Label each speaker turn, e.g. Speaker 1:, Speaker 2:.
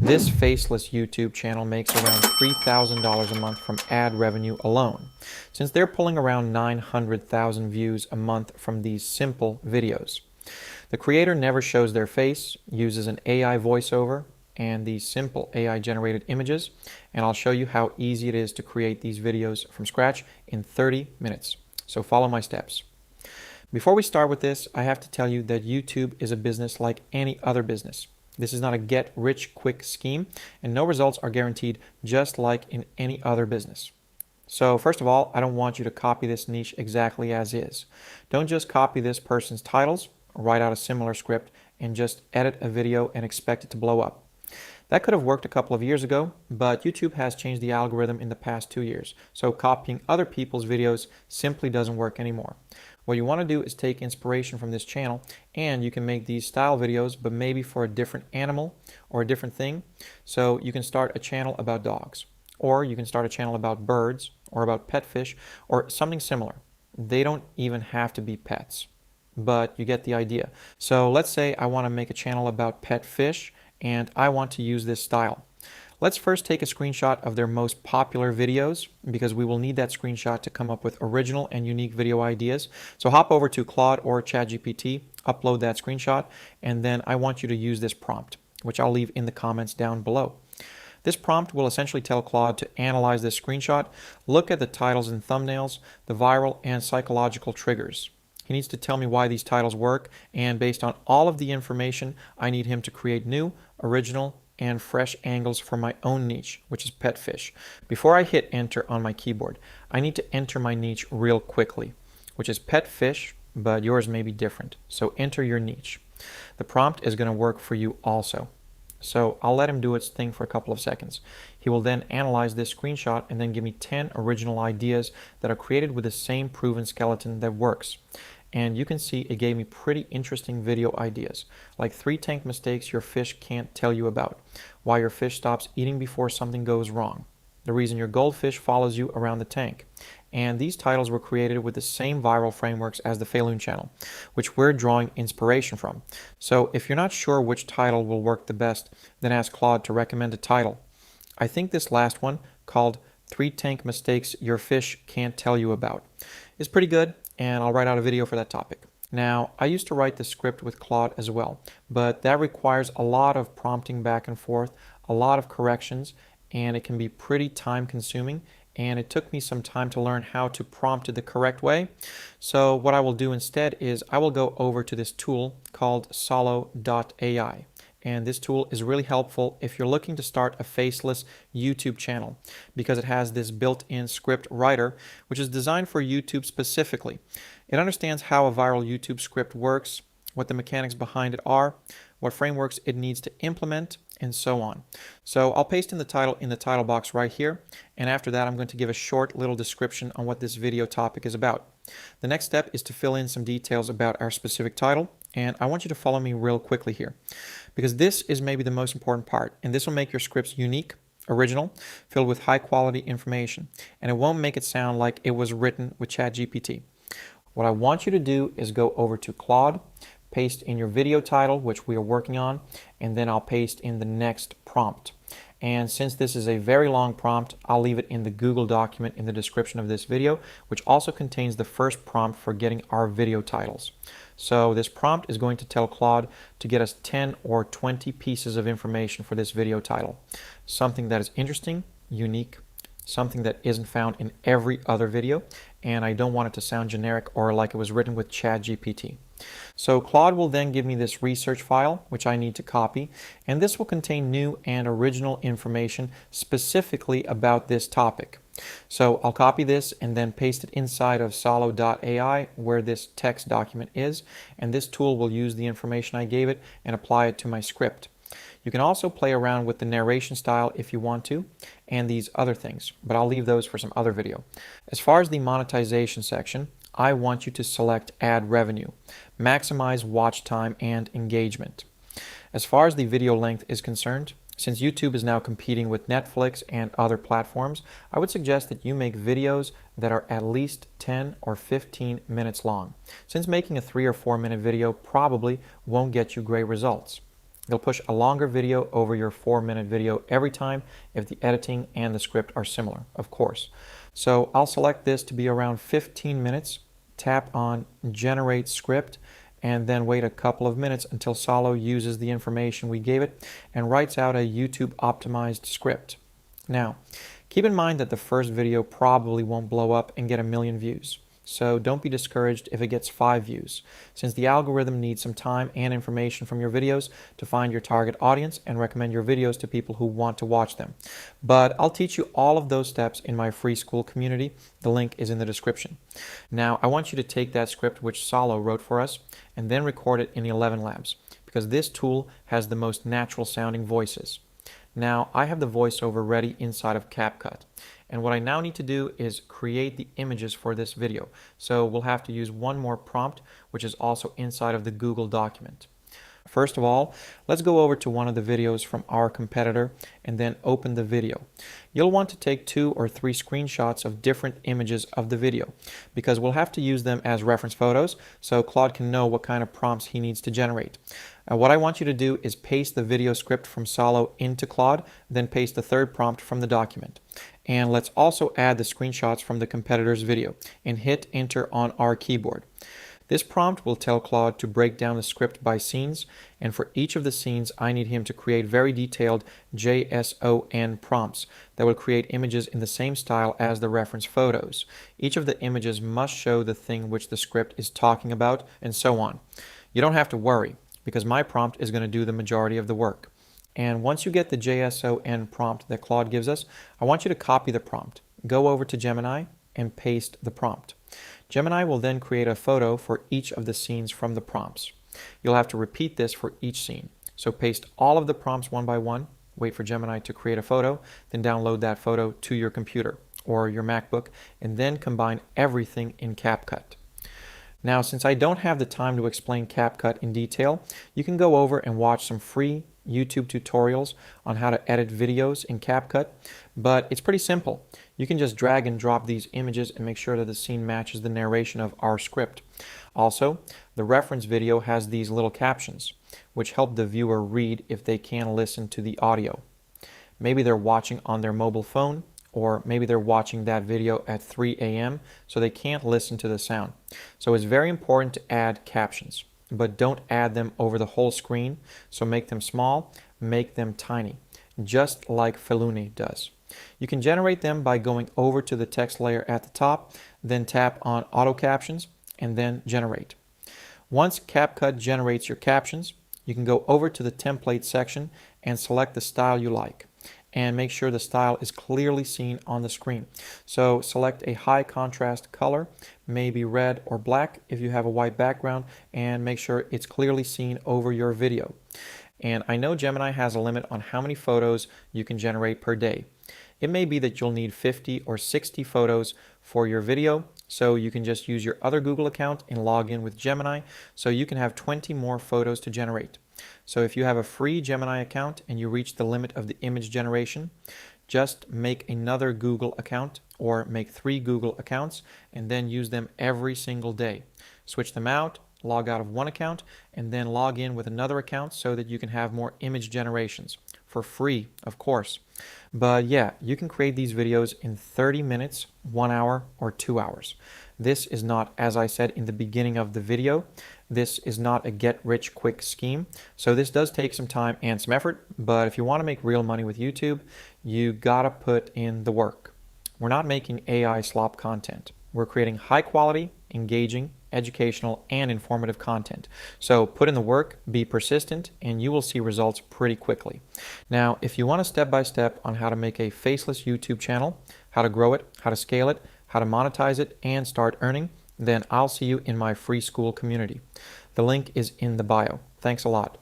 Speaker 1: This faceless YouTube channel makes around $3,000 a month from ad revenue alone, since they're pulling around 900,000 views a month from these simple videos. The creator never shows their face, uses an AI voiceover, and these simple AI-generated images, and I'll show you how easy it is to create these videos from scratch in 30 minutes. So follow my steps. Before we start with this, I have to tell you that YouTube is a business like any other business. This is not a get-rich-quick scheme, and no results are guaranteed, just like in any other business. So first of all, I don't want you to copy this niche exactly as is. Don't just copy this person's titles, write out a similar script, and just edit a video and expect it to blow up. That could have worked a couple of years ago, but YouTube has changed the algorithm in the past 2 years, so copying other people's videos simply doesn't work anymore. What you want to do is take inspiration from this channel, and you can make these style videos, but maybe for a different animal or a different thing. So you can start a channel about dogs, or you can start a channel about birds, or about pet fish, or something similar. They don't even have to be pets, but you get the idea. So let's say I want to make a channel about pet fish, and I want to use this style. Let's first take a screenshot of their most popular videos, because we will need that screenshot to come up with original and unique video ideas. So hop over to Claude or ChatGPT, upload that screenshot, and then I want you to use this prompt, which I'll leave in the comments down below. This prompt will essentially tell Claude to analyze this screenshot, look at the titles and thumbnails, the viral and psychological triggers. He needs to tell me why these titles work, and based on all of the information, I need him to create new, original, and fresh angles for my own niche, which is pet fish. Before I hit enter on my keyboard, I need to enter my niche real quickly, which is pet fish, but yours may be different. So enter your niche. The prompt is going to work for you also. So I'll let him do its thing for a couple of seconds. He will then analyze this screenshot and then give me 10 original ideas that are created with the same proven skeleton that works. And you can see it gave me pretty interesting video ideas, like 3 tank mistakes your fish can't tell you about, why your fish stops eating before something goes wrong, the reason your goldfish follows you around the tank. And these titles were created with the same viral frameworks as the Failloon channel, which we're drawing inspiration from. So if you're not sure which title will work the best, then ask Claude to recommend a title. I think this last one, called 3 tank mistakes your fish can't tell you about, is pretty good, and I'll write out a video for that topic. Now, I used to write the script with Claude as well, but that requires a lot of prompting back and forth, a lot of corrections, and it can be pretty time consuming, and it took me some time to learn how to prompt it the correct way. So what I will do instead is I will go over to this tool called Sollo.ai. And this tool is really helpful if you're looking to start a faceless YouTube channel, because it has this built-in script writer, which is designed for YouTube specifically. It understands how a viral YouTube script works, what the mechanics behind it are, what frameworks it needs to implement, and so on. So I'll paste in the title box right here, and after that I'm going to give a short little description on what this video topic is about. The next step is to fill in some details about our specific title, and I want you to follow me real quickly here, because this is maybe the most important part, and this will make your scripts unique, original, filled with high quality information, and it won't make it sound like it was written with ChatGPT. What I want you to do is go over to Claude, paste in your video title, which we are working on, and then I'll paste in the next prompt. And since this is a very long prompt, I'll leave it in the Google document in the description of this video, which also contains the first prompt for getting our video titles. So this prompt is going to tell Claude to get us 10 or 20 pieces of information for this video title. Something that is interesting, unique, something that isn't found in every other video, and I don't want it to sound generic or like it was written with ChatGPT. So Claude will then give me this research file, which I need to copy, and this will contain new and original information specifically about this topic. So I'll copy this and then paste it inside of Sollo.ai, where this text document is, and this tool will use the information I gave it and apply it to my script. You can also play around with the narration style if you want to, and these other things, but I'll leave those for some other video. As far as the monetization section, I want you to select ad revenue, maximize watch time and engagement. As far as the video length is concerned, since YouTube is now competing with Netflix and other platforms, I would suggest that you make videos that are at least 10 or 15 minutes long, since making a 3 or 4 minute video probably won't get you great results. It'll push a longer video over your 4-minute video every time if the editing and the script are similar, of course. So I'll select this to be around 15 minutes, tap on Generate Script, and then wait a couple of minutes until Sollo uses the information we gave it and writes out a YouTube optimized script. Now, keep in mind that the first video probably won't blow up and get 1 million views. So don't be discouraged if it gets 5 views, since the algorithm needs some time and information from your videos to find your target audience and recommend your videos to people who want to watch them. But I'll teach you all of those steps in my free school community. The link is in the description. Now, I want you to take that script which Sollo wrote for us and then record it in 11 Labs, because this tool has the most natural sounding voices. Now, I have the voiceover ready inside of CapCut. And what I now need to do is create the images for this video. So we'll have to use one more prompt, which is also inside of the Google document. First of all, let's go over to one of the videos from our competitor and then open the video. You'll want to take 2 or 3 screenshots of different images of the video, because we'll have to use them as reference photos so Claude can know what kind of prompts he needs to generate. What I want you to do is paste the video script from Sollo into Claude, then paste the third prompt from the document. And let's also add the screenshots from the competitor's video and hit enter on our keyboard. This prompt will tell Claude to break down the script by scenes, and for each of the scenes I need him to create very detailed JSON prompts that will create images in the same style as the reference photos. Each of the images must show the thing which the script is talking about, and so on. You don't have to worry, because my prompt is going to do the majority of the work. And once you get the JSON prompt that Claude gives us, I want you to copy the prompt. Go over to Gemini and paste the prompt. Gemini will then create a photo for each of the scenes from the prompts. You'll have to repeat this for each scene. So paste all of the prompts one by one, wait for Gemini to create a photo, then download that photo to your computer or your MacBook, and then combine everything in CapCut. Now, since I don't have the time to explain CapCut in detail, you can go over and watch some free YouTube tutorials on how to edit videos in CapCut, but it's pretty simple. You can just drag and drop these images and make sure that the scene matches the narration of our script. Also, the reference video has these little captions, which help the viewer read if they can't listen to the audio. Maybe they're watching on their mobile phone, or maybe they're watching that video at 3 a.m. so they can't listen to the sound. So it's very important to add captions, but don't add them over the whole screen. So make them small, make them tiny, just like Feluni does. You can generate them by going over to the text layer at the top, then tap on Auto Captions, and then Generate. Once CapCut generates your captions, you can go over to the Template section and select the style you like, and make sure the style is clearly seen on the screen. So select a high contrast color, maybe red or black if you have a white background, and make sure it's clearly seen over your video. And I know Gemini has a limit on how many photos you can generate per day. It may be that you'll need 50 or 60 photos for your video, so you can just use your other Google account and log in with Gemini so you can have 20 more photos to generate. So if you have a free Gemini account and you reach the limit of the image generation, just make another Google account or make 3 Google accounts and then use them every single day. Switch them out, log out of one account, and then log in with another account so that you can have more image generations. For free, of course. But yeah, you can create these videos in 30 minutes, 1 hour, or 2 hours. This is not, as I said in the beginning of the video, this is not a get-rich-quick scheme. So this does take some time and some effort, but if you want to make real money with YouTube, you gotta put in the work. We're not making AI slop content. We're creating high-quality, engaging, educational, and informative content. So put in the work, be persistent, and you will see results pretty quickly. Now, if you want a step-by-step on how to make a faceless YouTube channel, how to grow it, how to scale it, how to monetize it, and start earning, then I'll see you in my free school community. The link is in the bio. Thanks a lot.